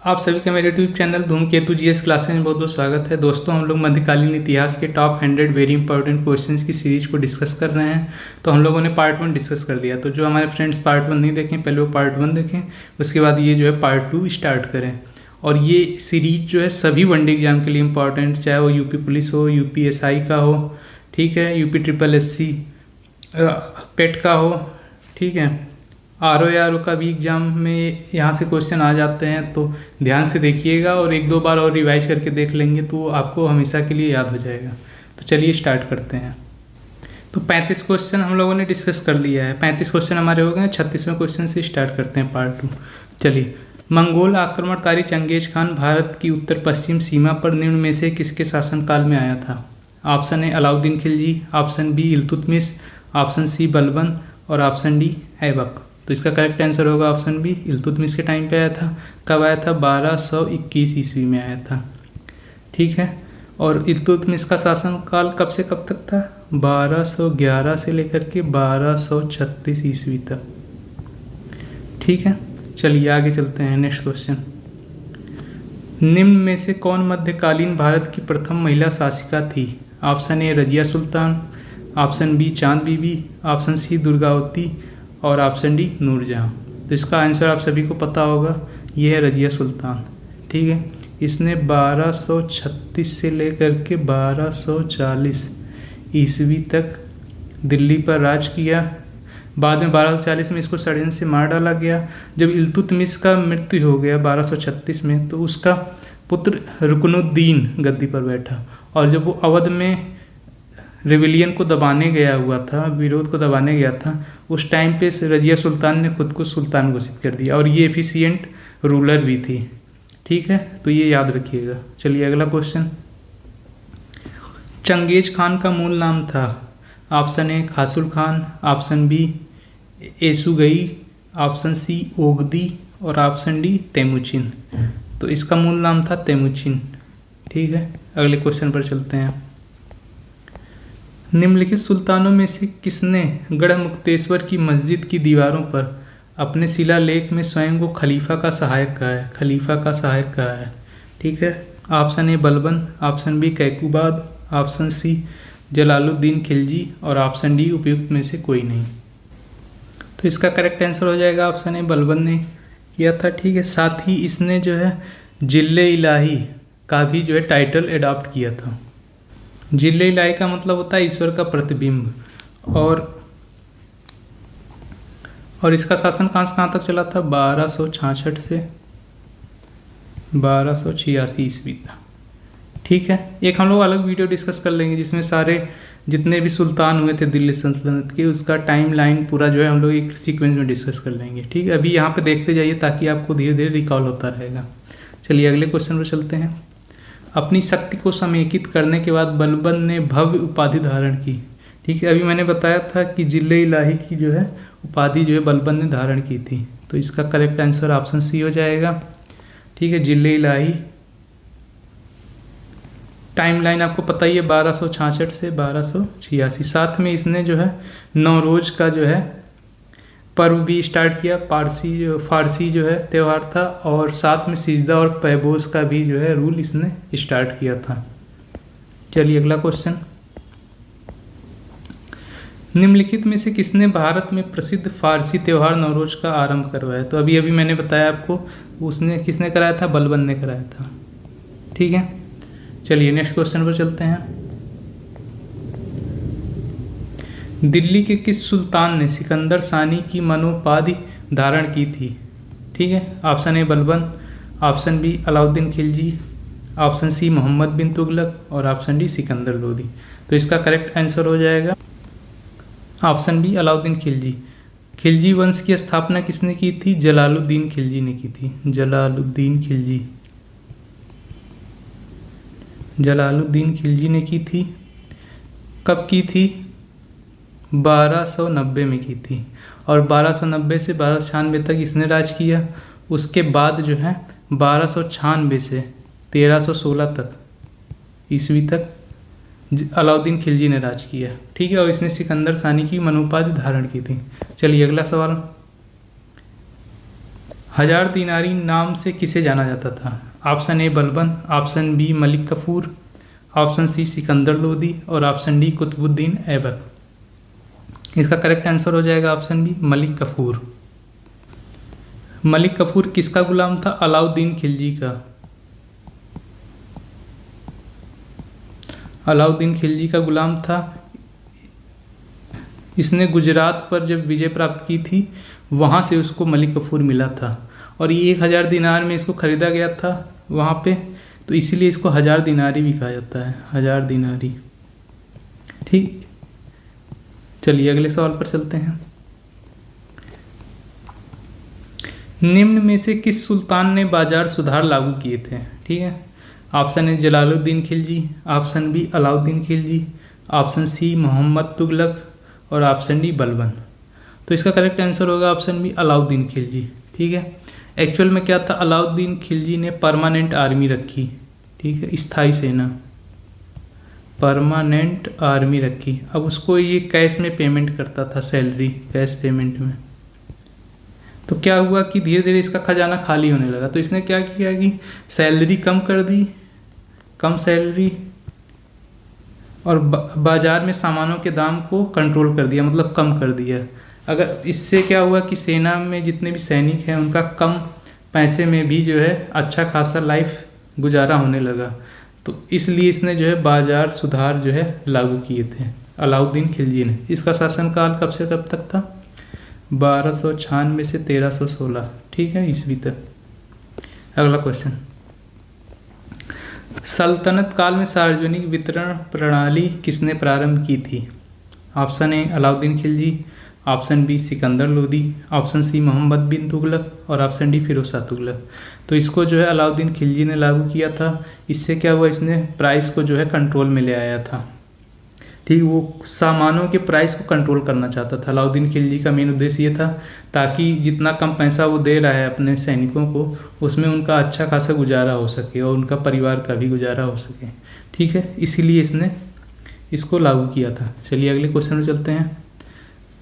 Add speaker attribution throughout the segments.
Speaker 1: आप सभी का मेरे यूट्यूब चैनल धूमकेतु जीएस क्लासेस में बहुत बहुत स्वागत है। दोस्तों, हम लोग मध्यकालीन इतिहास के टॉप 100 वेरी इंपॉर्टेंट क्वेश्चंस की सीरीज को डिस्कस कर रहे हैं। तो हम लोगों ने पार्ट 1 डिस्कस कर दिया। तो जो हमारे फ्रेंड्स पार्ट 1 नहीं देखें, पहले वो पार्ट 1 देखें, उसके बाद ये जो है पार्ट 2 स्टार्ट करें। और ये सीरीज जो है सभी वनडे एग्जाम के लिए इंपॉर्टेंट, चाहे वो यूपी पुलिस हो, यूपीएसआई का हो, ठीक है, यूपी ट्रिपल एससी पेट का हो, ठीक है, आरओ का भी एग्ज़ाम में यहाँ से क्वेश्चन आ जाते हैं। तो ध्यान से देखिएगा और एक दो बार और रिवाइज करके देख लेंगे तो आपको हमेशा के लिए याद हो जाएगा। तो चलिए स्टार्ट करते हैं। तो 35 क्वेश्चन हम लोगों ने डिस्कस कर लिया है। 35 क्वेश्चन हमारे हो गए। 36वें क्वेश्चन से स्टार्ट करते हैं पार्ट 2। चलिए, मंगोल आक्रमणकारी चंगेज खान भारत की उत्तर पश्चिम सीमा पर निम्न में से किसके शासनकाल में आया था? Option A Alauddin Khilji, option B Iltutmish, option C Balban और ऑप्शन डी ऐबक। तो इसका करेक्ट आंसर होगा ऑप्शन बी, इल्तुतमिश के टाइम पे आया था। कब आया था? 1221 ईस्वी में आया था, ठीक है। और इल्तुतमिश का शासनकाल कब से कब तक था? 1211 से लेकर के 1236 ईस्वी तक, ठीक है। चलिए आगे चलते हैं। नेक्स्ट क्वेश्चन, निम्न में से कौन मध्यकालीन भारत की प्रथम महिला शासिका थी? Option A Razia Sultan, option B Chand Bibi, option C Durgavati और ऑप्शन डी नूरजहां। तो इसका आंसर आप सभी को पता होगा, ये है रजिया सुल्तान, ठीक है। इसने 1236 से लेकर के 1240 ईस्वी तक दिल्ली पर राज किया। बाद में 1240 में इसको षड्यंत्र से मार डाला गया। जब इल्तुतमिश का मृत्यु हो गया 1236 में, तो उसका पुत्र रुकनुद्दीन गद्दी पर बैठा। और जब वो अवध में रिविलियन को दबाने गया हुआ था, विरोध को दबाने गया था, उस टाइम पे रजिया सुल्तान ने खुद को सुल्तान घोषित कर दिया। और ये एफिशिएंट रूलर भी थी, ठीक है। तो ये याद रखिएगा। चलिए अगला क्वेश्चन, चंगेज खान का मूल नाम था? Option A Khasul Khan, option B Esugai, option C Ogdai और ऑप्शन डी तेमुचिन। तो इसका मूल नाम था तेमुचिन, ठीक है। अगले क्वेश्चन पर चलते हैं। निम्नलिखित सुल्तानों में से किसने गढ़मुक्तेश्वर की मस्जिद की दीवारों पर अपने शिलालेख में स्वयं को खलीफा का सहायक कहा है? खलीफा का सहायक कहा है, ठीक है। Option A Balban, option B Kaiqubad, option C Jalaluddin Khilji और ऑप्शन डी उपयुक्त में से कोई नहीं। तो इसका करेक्ट आंसर हो जाएगा ऑप्शन ए, बलबन ने किया था, ठीक है। साथ ही इसने जो है जिले इलाही का भी जो है टाइटल अडॉप्ट किया था। जिले इलाही का मतलब होता है ईश्वर का प्रतिबिंब। और इसका शासन कहाँ तक चला था? 1266 से 1286 ईस्वी तक, ठीक है। एक हम लोग अलग वीडियो डिस्कस कर लेंगे जिसमें सारे जितने भी सुल्तान हुए थे दिल्ली सल्तनत के, उसका टाइम लाइन पूरा जो है हम लोग एक सीक्वेंस में डिस्कस कर लेंगे, ठीक है। अभी यहाँ पे देखते जाइए ताकि आपको धीरे धीरे रिकॉल होता रहेगा। चलिए अगले क्वेश्चन पर चलते हैं। अपनी शक्ति को समेकित करने के बाद बलबन ने भव्य उपाधि धारण की, ठीक है। अभी मैंने बताया था कि जिले इलाही की जो है उपाधि जो है बलबन ने धारण की थी। तो इसका करेक्ट आंसर ऑप्शन सी हो जाएगा, ठीक है, जिले इलाही। टाइमलाइन आपको पता ही है, 1266 से 1286। साथ में इसने जो है नवरोज का जो है पर्व भी स्टार्ट किया। फारसी जो है त्यौहार था। और साथ में सिजदा और पैबोस का भी जो है रूल इसने स्टार्ट किया था। चलिए अगला क्वेश्चन, निम्नलिखित में से किसने भारत में प्रसिद्ध फारसी त्यौहार नवरोज का आरंभ करवाया? तो अभी मैंने बताया आपको, उसने किसने कराया था? बलबन ने कराया था, ठीक है। चलिए नेक्स्ट क्वेश्चन पर चलते हैं। दिल्ली के किस सुल्तान ने सिकंदर सानी की मनोपाधि धारण की थी? ठीक है। Option A Balban, option B Alauddin Khilji, option C Mohammad bin Tughlaq और ऑप्शन डी सिकंदर लोदी। तो इसका करेक्ट आंसर हो जाएगा ऑप्शन बी अलाउद्दीन खिलजी। खिलजी वंश की स्थापना किसने की थी? जलालुद्दीन खिलजी ने की थी। जलालुद्दीन खिलजी ने की थी। कब की थी? 1290 में की थी। और 1290 से 1296 तक इसने राज किया। उसके बाद जो है 1296 से 1316 तक ईस्वी तक अलाउद्दीन खिलजी ने राज किया, ठीक है। और इसने सिकंदर सानी की मनोपाधि धारण की थी। चलिए अगला सवाल, हजार दिनारी नाम से किसे जाना जाता था? Option A Balban, option B Malik Kafur, option C Sikandar Lodi और ऑप्शन डी कुतुबुद्दीन ऐबक। इसका करेक्ट आंसर हो जाएगा ऑप्शन बी मलिक कफूर। मलिक कफूर किसका गुलाम था? अलाउद्दीन खिलजी का। अलाउद्दीन खिलजी का गुलाम था। इसने गुजरात पर जब विजय प्राप्त की थी वहाँ से उसको मलिक कफूर मिला था और ये 1000 दिनार में इसको ख़रीदा गया था वहाँ पे, तो इसीलिए इसको 1000 दिनारी भी कहा जाता है, 1000 दिनारी। ठीक, चलिए अगले सवाल पर चलते हैं। निम्न में से किस सुल्तान ने बाजार सुधार लागू किए थे? ठीक है, option A Jalaluddin Khilji, option B Alauddin Khilji, option C Muhammad Tughlaq और ऑप्शन डी बलबन। तो इसका करेक्ट आंसर होगा ऑप्शन बी अलाउद्दीन खिलजी। ठीक है, एक्चुअल में क्या था, अलाउद्दीन खिलजी ने परमानेंट आर्मी रखी। ठीक है, स्थायी सेना, परमानेंट आर्मी रखी। अब उसको ये कैश में पेमेंट करता था, सैलरी कैश पेमेंट में। तो क्या हुआ कि धीरे धीरे इसका खजाना खाली होने लगा, तो इसने क्या किया कि सैलरी कम कर दी, कम सैलरी, और बाजार में सामानों के दाम को कंट्रोल कर दिया, मतलब कम कर दिया। अगर इससे क्या हुआ कि सेना में जितने भी सैनिक हैं उनका कम पैसे में भी जो है अच्छा खासा लाइफ गुजारा होने लगा। तो इसलिए इसने जो है बाजार सुधार जो है लागू किए थे अलाउद्दीन खिलजी ने। इसका शासनकाल कब से कब तक था? 1296 से 1316। ठीक है, ईस्वी तक। अगला क्वेश्चन, सल्तनत काल में सार्वजनिक वितरण प्रणाली किसने प्रारंभ की थी? Option A Alauddin Khilji, option B Sikandar Lodi, option C Mohammad bin Tughlaq और ऑप्शन डी फिरोज शाह तुगलक। तो इसको जो है अलाउद्दीन खिलजी ने लागू किया था। इससे क्या हुआ, इसने प्राइस को जो है कंट्रोल में ले आया था। ठीक, वो सामानों के प्राइस को कंट्रोल करना चाहता था। अलाउद्दीन खिलजी का मेन उद्देश्य ये था ताकि जितना कम पैसा वो दे रहा है अपने सैनिकों को, उसमें उनका अच्छा खासा गुजारा हो सके और उनका परिवार का भी गुजारा हो सके। ठीक है, इसीलिए इसने इसको लागू किया था। चलिए अगले क्वेश्चन में चलते हैं।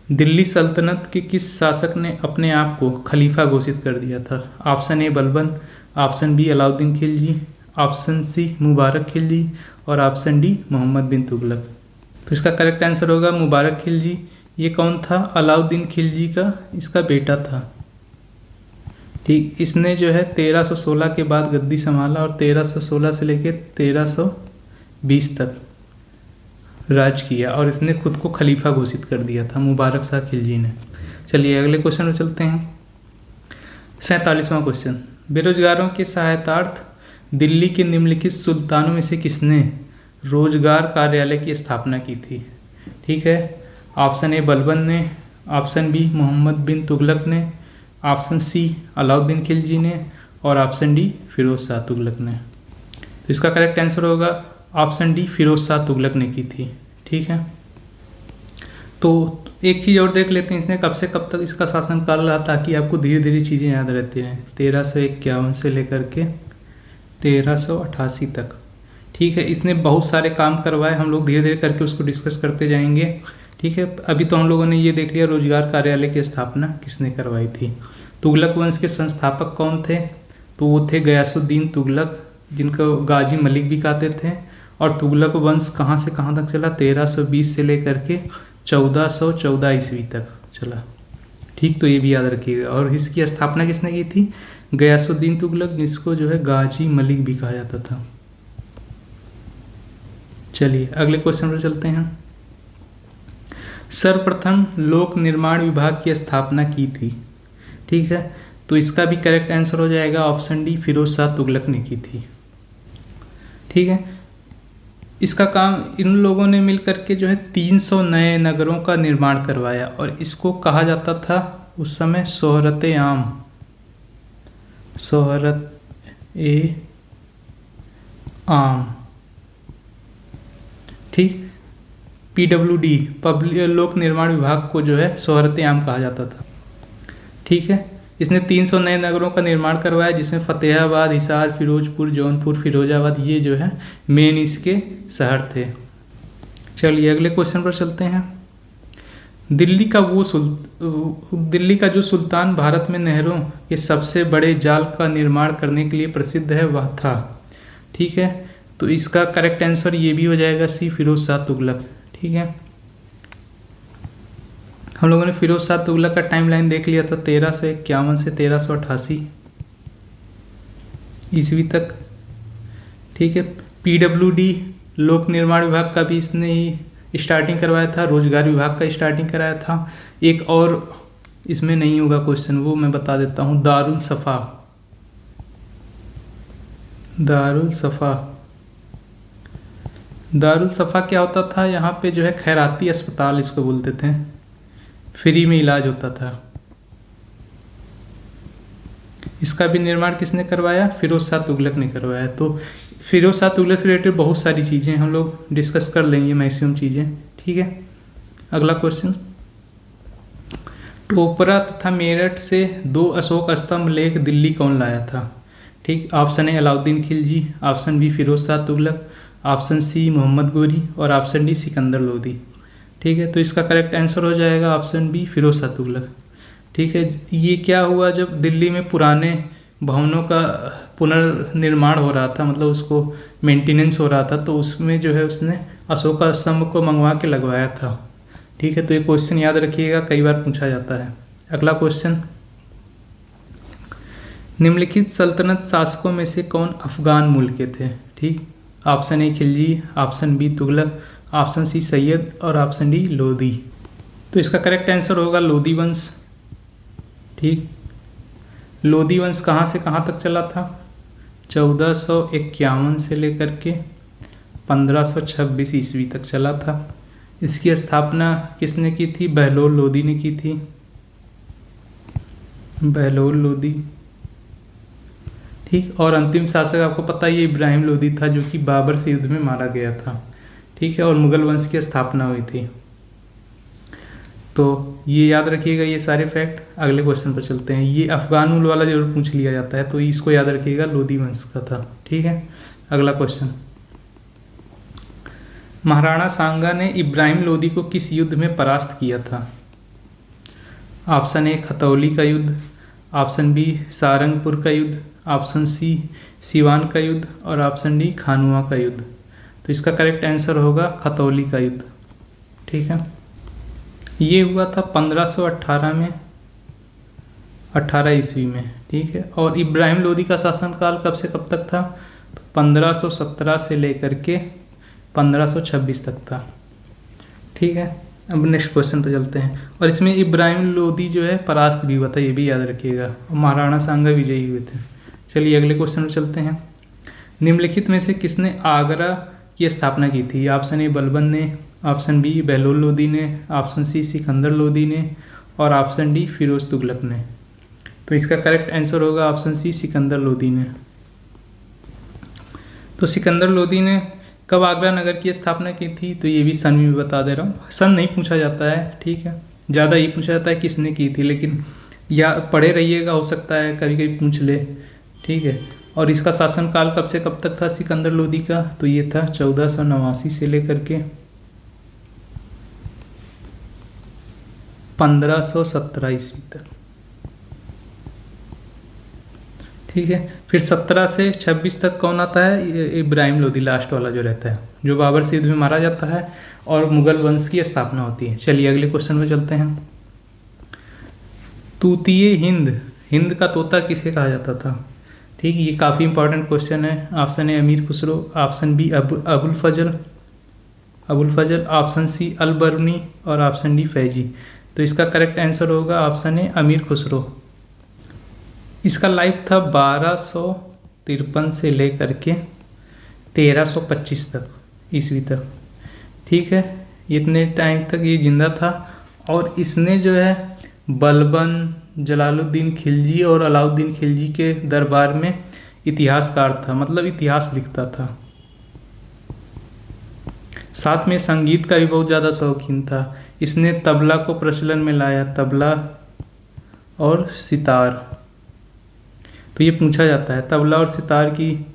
Speaker 1: दिल्ली सल्तनत के किस शासक ने अपने आप को खलीफा घोषित कर दिया था? Option A Balban, option B Alauddin Khilji, option C Mubarak Khilji और ऑप्शन डी मोहम्मद बिन तुगलक। तो इसका करेक्ट आंसर होगा मुबारक खिलजी। ये कौन था? अलाउद्दीन खिलजी का इसका बेटा था। ठीक, इसने जो है 1316 के बाद गद्दी संभाला और 1316 से लेकर 1320 तक राज किया और इसने खुद को खलीफा घोषित कर दिया था मुबारक शाह खिलजी ने। चलिए अगले क्वेश्चन में चलते हैं। 47वां क्वेश्चन, बेरोजगारों के सहायतार्थ दिल्ली के निम्नलिखित सुल्तानों में से किसने रोजगार कार्यालय की स्थापना की थी? ठीक है, ऑप्शन ए बलबन ने, ऑप्शन बी मोहम्मद बिन तुगलक ने, ऑप्शन सी अलाउद्दीन खिलजी ने और ऑप्शन डी फिरोज शाह तुगलक ने। तो इसका करेक्ट आंसर होगा ऑप्शन डी फिरोज शाह तुगलक ने की थी। ठीक है, तो एक चीज़ और देख लेते हैं, इसने कब से कब तक इसका शासनकाल रहा, ताकि आपको धीरे धीरे चीज़ें याद रहती हैं। 1351 से लेकर के 1388 तक। ठीक है, इसने बहुत सारे काम करवाए, हम लोग धीरे धीरे करके उसको डिस्कस करते जाएंगे। ठीक है, अभी तो हम लोगों ने ये देख लिया रोजगार कार्यालय की स्थापना किसने करवाई थी। तुगलक वंश के संस्थापक कौन थे? तो वो थे गयासुद्दीन तुगलक, जिनको गाजी मलिक भी कहते थे। और तुगलक वंश कहाँ से कहाँ तक चला? 1320 से लेकर के 1414 ईस्वी तक चला। ठीक, तो ये भी याद रखिएगा। और इसकी स्थापना किसने की थी? गयासुद्दीन तुगलक, जिसको जो है गाजी मलिक भी कहा जाता था। चलिए अगले क्वेश्चन पर चलते हैं। सर्वप्रथम लोक निर्माण विभाग की स्थापना की थी। ठीक है, तो इसका भी करेक्ट आंसर हो जाएगा ऑप्शन डी फिरोज शाह तुगलक ने की थी। ठीक है, इसका काम इन लोगों ने मिलकर के जो है 300 नए नगरों का निर्माण करवाया और इसको कहा जाता था उस समय शोहरत आम, शोहरत ए आम। ठीक, PWD पब्लिक लोक निर्माण विभाग को जो है शोहरत आम कहा जाता था। ठीक है, इसने 300 नए नगरों का निर्माण करवाया, जिसमें फतेहाबाद, हिसार, फिरोजपुर, जौनपुर, फिरोजाबाद, ये जो है मेन इसके शहर थे। चलिए अगले क्वेश्चन पर चलते हैं। दिल्ली का जो सुल्तान भारत में नहरों के सबसे बड़े जाल का निर्माण करने के लिए प्रसिद्ध है वह था। ठीक है, तो इसका करेक्ट आंसर ये भी हो जाएगा सी, फिरोज शाह तुगलक। ठीक है, हम लोगों ने फिरोज शाह तुगलक का टाइमलाइन देख लिया था 1351 से 1388 ईस्वी तक। ठीक है, पीडब्ल्यूडी लोक निर्माण विभाग का भी इसने ही स्टार्टिंग करवाया था, रोजगार विभाग का स्टार्टिंग कराया था। एक और इसमें नहीं होगा क्वेश्चन, वो मैं बता देता हूँ, दारुल सफ़ा। दारुल सफ़ा क्या होता था, यहाँ पे जो है खैराती अस्पताल इसको बोलते थे, फ्री में इलाज होता था। इसका भी निर्माण किसने करवाया, फिरोज शाह तुगलक ने करवाया। तो फिरोज शाह तुगलक से रिलेटेड बहुत सारी चीज़ें हम लोग डिस्कस कर लेंगे, मैक्सिमम चीज़ें। ठीक है, अगला क्वेश्चन, टोपरा तथा मेरठ से 2 अशोक स्तंभ लेख दिल्ली कौन लाया था। ठीक, option A Alauddin Khilji, option B Firoz Shah Tughlaq, option C Muhammad Ghori और ऑप्शन डी सिकंदर लोदी। ठीक है, तो इसका करेक्ट आंसर हो जाएगा ऑप्शन बी फिरोज शाह तुगलक। ठीक है, ये क्या हुआ, जब दिल्ली में पुराने भवनों का पुनर्निर्माण हो रहा था, मतलब उसको मेंटेनेंस हो रहा था, तो उसमें जो है उसने अशोका स्तंभ को मंगवा के लगवाया था। ठीक है, तो ये क्वेश्चन याद रखिएगा, कई बार पूछा जाता है। अगला क्वेश्चन, निम्नलिखित सल्तनत शासकों में से कौन अफगान मूल के थे। ठीक, option A Khilji, option B Tughlaq, option C Sayyid और ऑप्शन डी लोदी। तो इसका करेक्ट आंसर होगा लोदी वंश। ठीक, लोदी वंश कहाँ से कहाँ तक चला था, 1451 से लेकर के 1526 ईस्वी तक चला था। इसकी स्थापना किसने की थी, बहलोल लोदी ने की थी, बहलोल लोदी। ठीक, और अंतिम शासक आपको पता है ये इब्राहिम लोदी था, जो कि बाबर से युद्ध में मारा गया था। ठीक है, और मुगल वंश की स्थापना हुई थी। तो ये याद रखिएगा ये सारे फैक्ट। अगले क्वेश्चन पर चलते हैं, ये अफगान मूल वाला जरूर पूछ लिया जाता है, तो इसको याद रखिएगा, लोदी वंश का था। ठीक है, अगला क्वेश्चन, महाराणा सांगा ने इब्राहिम लोदी को किस युद्ध में परास्त किया था। ऑप्शन ए खतौली का युद्ध, ऑप्शन बी सारंगपुर का युद्ध, ऑप्शन सी सिवान का युद्ध और ऑप्शन डी खानुआ का युद्ध। तो इसका करेक्ट आंसर होगा खतौली का युद्ध। ठीक है, ये हुआ था 1518 में, 18 ईस्वी में। ठीक है, और इब्राहिम लोदी का शासनकाल कब से कब तक था, तो 1517 से लेकर के 1526 तक था। ठीक है, अब नेक्स्ट क्वेश्चन पर चलते हैं, और इसमें इब्राहिम लोदी जो है परास्त भी हुआ था, ये भी याद रखिएगा, और महाराणा सांगा विजयी हुए थे। चलिए अगले क्वेश्चन पर चलते हैं, निम्नलिखित में से किसने आगरा की स्थापना की थी। ऑप्शन ए बलबन ने, ऑप्शन बी बहलोल लोदी ने, ऑप्शन सी सिकंदर लोदी ने और ऑप्शन डी फिरोज तुगलक ने। तो इसका करेक्ट आंसर होगा ऑप्शन सी सिकंदर लोदी ने। तो सिकंदर लोदी ने कब आगरा नगर की स्थापना की थी, तो ये भी सन में बता दे रहा हूँ, सन नहीं पूछा जाता है। ठीक है, ज़्यादा ये पूछा जाता है किसने की थी, लेकिन या पढ़े रहिएगा, हो सकता है कभी कभी पूछ ले। ठीक है, और इसका शासनकाल कब से कब तक था सिकंदर लोदी का, तो ये था 1489 से लेकर के 1517 ईस्वी तक। ठीक है, फिर 17 से 26 तक कौन आता है, इब्राहिम लोदी लास्ट वाला जो रहता है, जो बाबर से युद्ध में मारा जाता है और मुगल वंश की स्थापना होती है। चलिए अगले क्वेश्चन में चलते हैं, तूतीय हिंद, हिंद का तोता किसे कहा जाता था। ठीक, ये काफ़ी इंपॉर्टेंट क्वेश्चन है। ऑप्शन ए अमीर खुसरो, ऑप्शन बी अबुल फजल, ऑप्शन सी अल बरूनी और ऑप्शन डी फैजी। तो इसका करेक्ट आंसर होगा ऑप्शन ए अमीर खुसरो। इसका लाइफ था 1253 से लेकर के 1325 तक ईस्वी तक। ठीक है, इतने टाइम तक ये जिंदा था, और इसने जो है बलबन, जलालुद्दीन खिलजी और अलाउद्दीन खिलजी के दरबार में इतिहासकार था, मतलब इतिहास लिखता था। साथ में संगीत का भी बहुत ज़्यादा शौकीन था। इसने तबला को प्रचलन में लाया, तबला और सितार। तो ये पूछा जाता है तबला और सितार की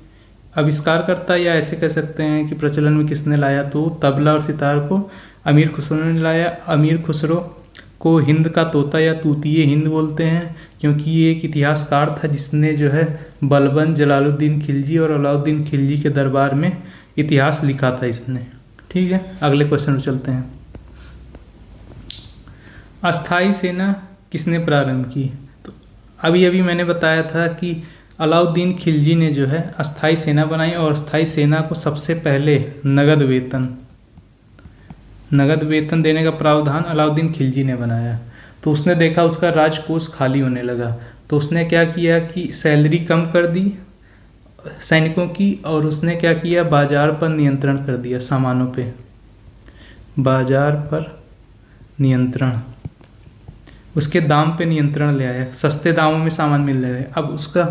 Speaker 1: आविष्कार करता, या ऐसे कह सकते हैं कि प्रचलन में किसने लाया, तो तबला और सितार को अमीर खुसरो ने लाया। अमीर खुसरो को हिंद का तोता या तूतीय हिंद बोलते हैं, क्योंकि ये एक इतिहासकार था जिसने जो है बलबन, जलालुद्दीन खिलजी और अलाउद्दीन खिलजी के दरबार में इतिहास लिखा था इसने। ठीक है, अगले क्वेश्चन पर चलते हैं। अस्थाई सेना किसने प्रारंभ की? तो अभी अभी मैंने बताया था कि अलाउद्दीन खिलजी ने जो है अस्थाई सेना बनाई, और अस्थाई सेना को सबसे पहले नगद वेतन देने का प्रावधान अलाउद्दीन खिलजी ने बनाया। तो उसने देखा उसका राजकोष खाली होने लगा, तो उसने क्या किया कि सैलरी कम कर दी सैनिकों की, और उसने क्या किया, बाजार पर नियंत्रण कर दिया, सामानों पे बाजार पर नियंत्रण, उसके दाम पे नियंत्रण ले आया, सस्ते दामों में सामान मिल रहे हैं। अब उसका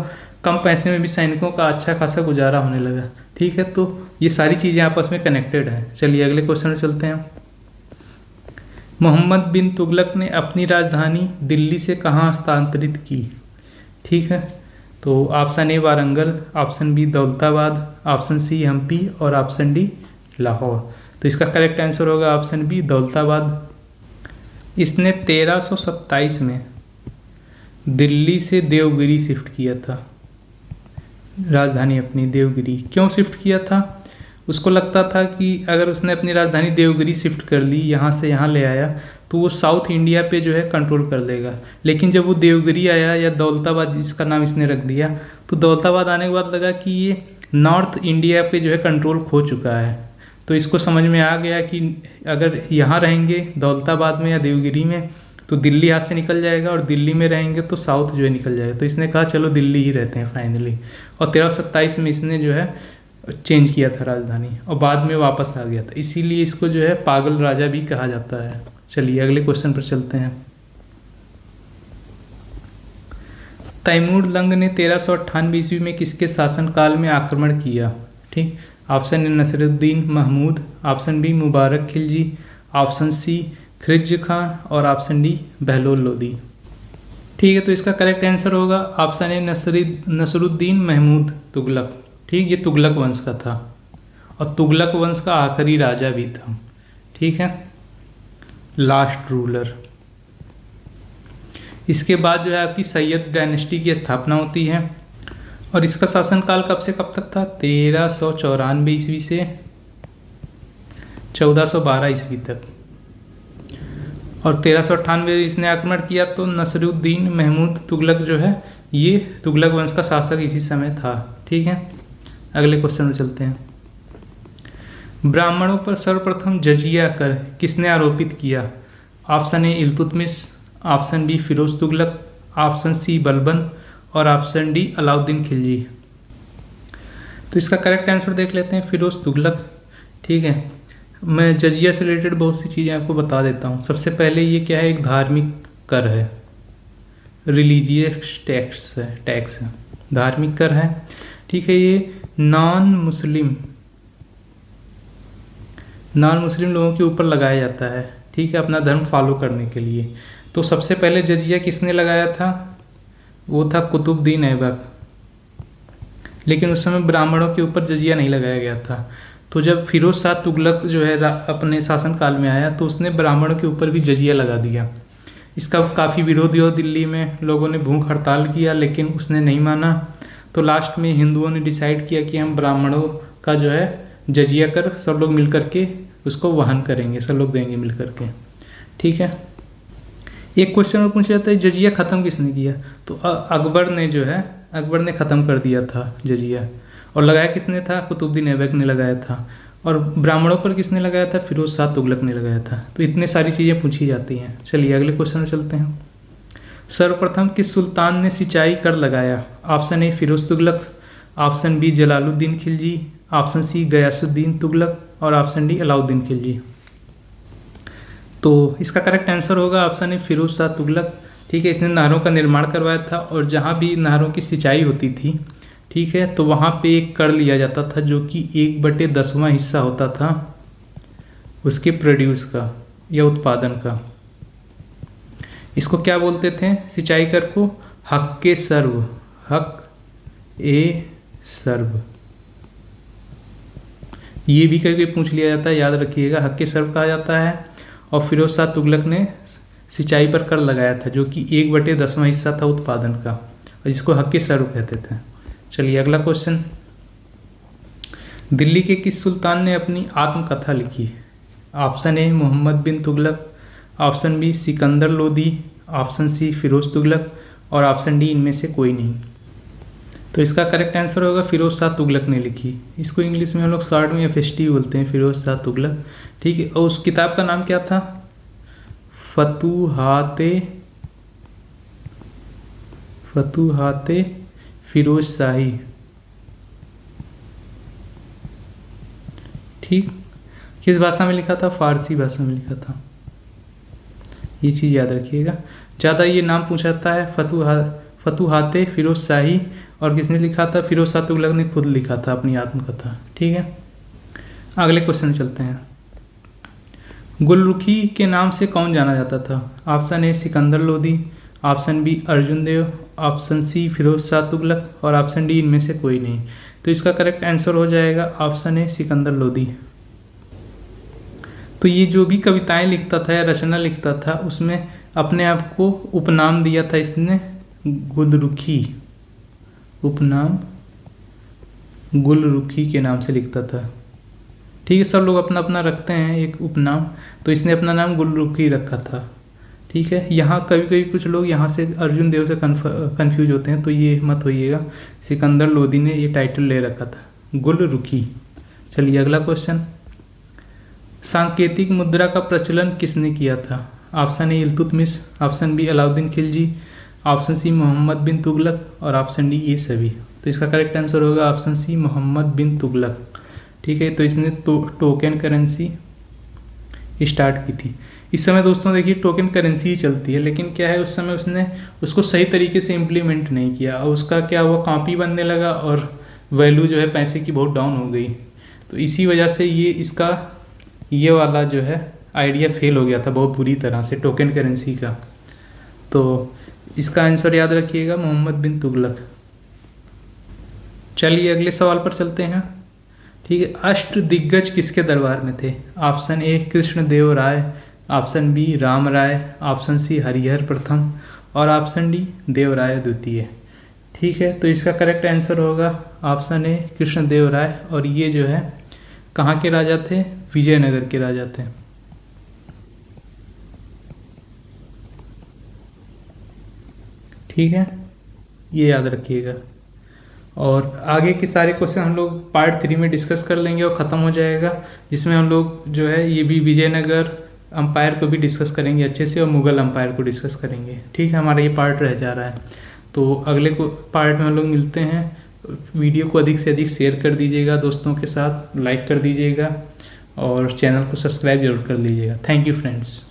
Speaker 1: कम पैसे में भी सैनिकों का अच्छा खासा गुजारा होने लगा। ठीक है, तो ये सारी चीज़ें आपस में कनेक्टेड हैं। चलिए अगले क्वेश्चन पर चलते हैं। मोहम्मद बिन तुगलक ने अपनी राजधानी दिल्ली से कहाँ हस्तांतरित की? ठीक है, तो option A Warangal, option B Daulatabad, option C Hampi और ऑप्शन डी लाहौर। तो इसका करेक्ट आंसर होगा ऑप्शन बी दौलताबाद। इसने 1327 में दिल्ली से देवगिरी शिफ्ट किया था, राजधानी अपनी देवगिरी। क्यों शिफ्ट किया था? उसको लगता था कि अगर उसने अपनी राजधानी देवगिरी शिफ्ट कर ली, यहाँ से यहाँ ले आया, तो वो साउथ इंडिया पे जो है कंट्रोल कर लेगा। लेकिन जब वो देवगिरी आया, या दौलताबाद जिसका नाम इसने रख दिया, तो दौलताबाद आने के बाद लगा कि ये नॉर्थ इंडिया पे जो है कंट्रोल खो चुका है। तो इसको समझ में आ गया कि अगर यहाँ रहेंगे दौलताबाद में या देवगिरी में, तो दिल्ली हाथ से निकल जाएगा, और दिल्ली में रहेंगे तो साउथ जो है निकल जाएगा। तो इसने कहा चलो दिल्ली ही रहते हैं फाइनली, और 1327 में इसने जो है चेंज किया था राजधानी, और बाद में वापस आ गया था। इसीलिए इसको जो है पागल राजा भी कहा जाता है। चलिए अगले क्वेश्चन पर चलते हैं। तैमूर लंग ने 1398 ईस्वी में किसके शासनकाल में आक्रमण किया? ठीक, option A Nasiruddin Mahmud, option B Mubarak Khilji, option C Khizr Khan और ऑप्शन डी बहलोल लोदी। ठीक है, तो इसका करेक्ट आंसर होगा ऑप्शन ए नसरुद्दीन महमूद तुगलक। ठीक, ये तुगलक वंश का था, और तुगलक वंश का आखिरी राजा भी था। ठीक है, लास्ट रूलर। इसके बाद जो है आपकी सैयद डायनेस्टी की स्थापना होती है, और इसका शासनकाल कब से कब तक था? 1394 ईस्वी से 1412 ईस्वी तक। और 1398 इसने आक्रमण किया, तो नसरुद्दीन महमूद तुगलक जो है ये तुगलक वंश का शासक इसी समय था। ठीक है, अगले क्वेश्चन में चलते हैं। ब्राह्मणों पर सर्वप्रथम जजिया कर किसने आरोपित किया? Option A Iltutmish, option B Firoz Tughlaq, option C Balban और ऑप्शन डी अलाउद्दीन खिलजी। तो इसका करेक्ट आंसर देख लेते हैं, फिरोज तुगलक। ठीक है, मैं जजिया से रिलेटेड बहुत सी चीज़ें आपको बता देता हूँ। सबसे पहले ये क्या है, एक धार्मिक कर है, रिलीजियस टैक्स है, धार्मिक कर है। ठीक है, ये नॉन मुस्लिम लोगों के ऊपर लगाया जाता है। ठीक है, अपना धर्म फॉलो करने के लिए। तो सबसे पहले जजिया किसने लगाया था? वो था कुतुबुद्दीन ऐबक। लेकिन उस समय ब्राह्मणों के ऊपर जजिया नहीं लगाया गया था। तो जब फिरोज शाह तुगलक जो है अपने शासनकाल में आया, तो उसने ब्राह्मणों के ऊपर भी जजिया लगा दिया। इसका काफ़ी विरोध हुआ दिल्ली में, लोगों ने भूख हड़ताल किया, लेकिन उसने नहीं माना। तो लास्ट में हिंदुओं ने डिसाइड किया कि हम ब्राह्मणों का जो है जजिया कर सब लोग मिल करके उसको वहन करेंगे, सब लोग देंगे मिल करके। ठीक है, एक क्वेश्चन और पूछा जाता है, जजिया ख़त्म किसने किया? तो अकबर ने ख़त्म कर दिया था जजिया। और लगाया किसने था? कुतुबुद्दीन ऐबक ने लगाया था। और ब्राह्मणों पर किसने लगाया था? फिरोज शाह तुगलक ने लगाया था। तो इतने सारी चीज़ें पूछी जाती हैं। चलिए अगले क्वेश्चन में चलते हैं। सर्वप्रथम किस सुल्तान ने सिंचाई कर लगाया? Option A Firoz Tughlaq, option B Jalaluddin Khilji, option C Ghiyasuddin Tughlaq और ऑप्शन डी अलाउद्दीन खिलजी। तो इसका करेक्ट आंसर होगा ऑप्शन ए फिरोज शाह तुगलक। ठीक है, इसने नहरों का निर्माण करवाया था, और जहाँ भी नहरों की सिंचाई होती थी, ठीक है, तो वहाँ पे एक कर लिया जाता था जो कि 1/10वां हिस्सा होता था उसके प्रोड्यूस का या उत्पादन का। इसको क्या बोलते थे सिंचाई कर को? हक ए सर्व, हक ए सर्व। ये भी करके पूछ लिया जाता है, याद रखिएगा, हक ए सर्व कहा जाता है। और फिरोज शाह तुगलक ने सिंचाई पर कर लगाया था, जो कि 1/10वां हिस्सा था उत्पादन का, और जिसको हक के स्वरूप कहते थे। चलिए अगला क्वेश्चन, दिल्ली के किस सुल्तान ने अपनी आत्मकथा लिखी? Option A Muhammad bin Tughlaq, option B Sikandar Lodi, option C Firoz Tughlaq, और ऑप्शन डी इनमें से कोई नहीं। तो इसका करेक्ट आंसर होगा फिरोज शाह तुगलक ने लिखी। इसको इंग्लिश में हम लोग शॉर्ट में FST बोलते हैं, फिरोज शाह तुगलक। ठीक है, और उस किताब का नाम क्या था? फतूहाते फिरोज शाही। ठीक, किस भाषा में लिखा था? फारसी भाषा में लिखा था। ये चीज़ याद रखिएगा, ज़्यादा ये नाम पूछा जाता है फतूहाते फिरोज शाही, और किसने लिखा था? फिरोज शाह तुगलक ने खुद लिखा था अपनी आत्मकथा। ठीक है, अगले क्वेश्चन चलते हैं। गुलरुखी के नाम से कौन जाना जाता था? Option A Sikandar Lodi, option B Arjun Dev, option C Firoz Shah Tughlaq, और ऑप्शन डी इनमें से कोई नहीं। तो इसका करेक्ट आंसर हो जाएगा ऑप्शन ए सिकंदर लोदी। तो ये जो भी कविताएं लिखता था या रचना लिखता था, उसमें अपने आप को उपनाम दिया था इसने, गुलरुखी। उपनाम गुलरुखी के नाम से लिखता था। ठीक है, सब लोग अपना अपना रखते हैं एक उपनाम, तो इसने अपना नाम गुलरुखी रखा था। ठीक है, यहाँ कभी कभी कुछ लोग यहाँ से अर्जुन देव से कंफ्यूज होते हैं, तो ये मत होइएगा, सिकंदर लोदी ने ये टाइटल ले रखा था, गुलरुखी। चलिए अगला क्वेश्चन, सांकेतिक मुद्रा का प्रचलन किसने किया था? Option A Iltutmish, option B Alauddin Khilji, option C Mohammad bin Tughlaq, और ऑप्शन डी ये सभी। तो इसका करेक्ट आंसर होगा ऑप्शन सी मोहम्मद बिन तुगलक। ठीक है, तो इसने टोकन करेंसी स्टार्ट की थी। इस समय दोस्तों देखिए टोकन करेंसी ही चलती है, लेकिन क्या है उस समय उसने उसको सही तरीके से इम्प्लीमेंट नहीं किया, और उसका क्या हुआ, कॉपी बनने लगा और वैल्यू जो है पैसे की बहुत डाउन हो गई। तो इसी वजह से ये वाला जो है आइडिया फेल हो गया था बहुत बुरी तरह से, टोकन करेंसी का। तो इसका आंसर याद रखिएगा, मोहम्मद बिन तुगलक। चलिए अगले सवाल पर चलते हैं। ठीक है, अष्ट दिग्गज किसके दरबार में थे? Option A Krishna Dev Rai, option B Ram Rai, option C Harihar प्रथम, और ऑप्शन डी देवराय द्वितीय। ठीक है, तो इसका करेक्ट आंसर होगा ऑप्शन ए कृष्ण देव राय, और ये जो है कहाँ के राजा थे? विजयनगर के राजा थे। ठीक है, ये याद रखिएगा। और आगे के सारे क्वेश्चन हम लोग पार्ट 3 में डिस्कस कर लेंगे और ख़त्म हो जाएगा, जिसमें हम लोग जो है ये भी विजयनगर अंपायर को भी डिस्कस करेंगे अच्छे से, और मुगल अंपायर को डिस्कस करेंगे। ठीक है, हमारा ये पार्ट रह जा रहा है। तो अगले को पार्ट में हम लोग मिलते हैं। वीडियो को अधिक से अधिक शेयर कर दीजिएगा दोस्तों के साथ, लाइक कर दीजिएगा, और चैनल को सब्सक्राइब जरूर कर लीजिएगा। Thank you friends.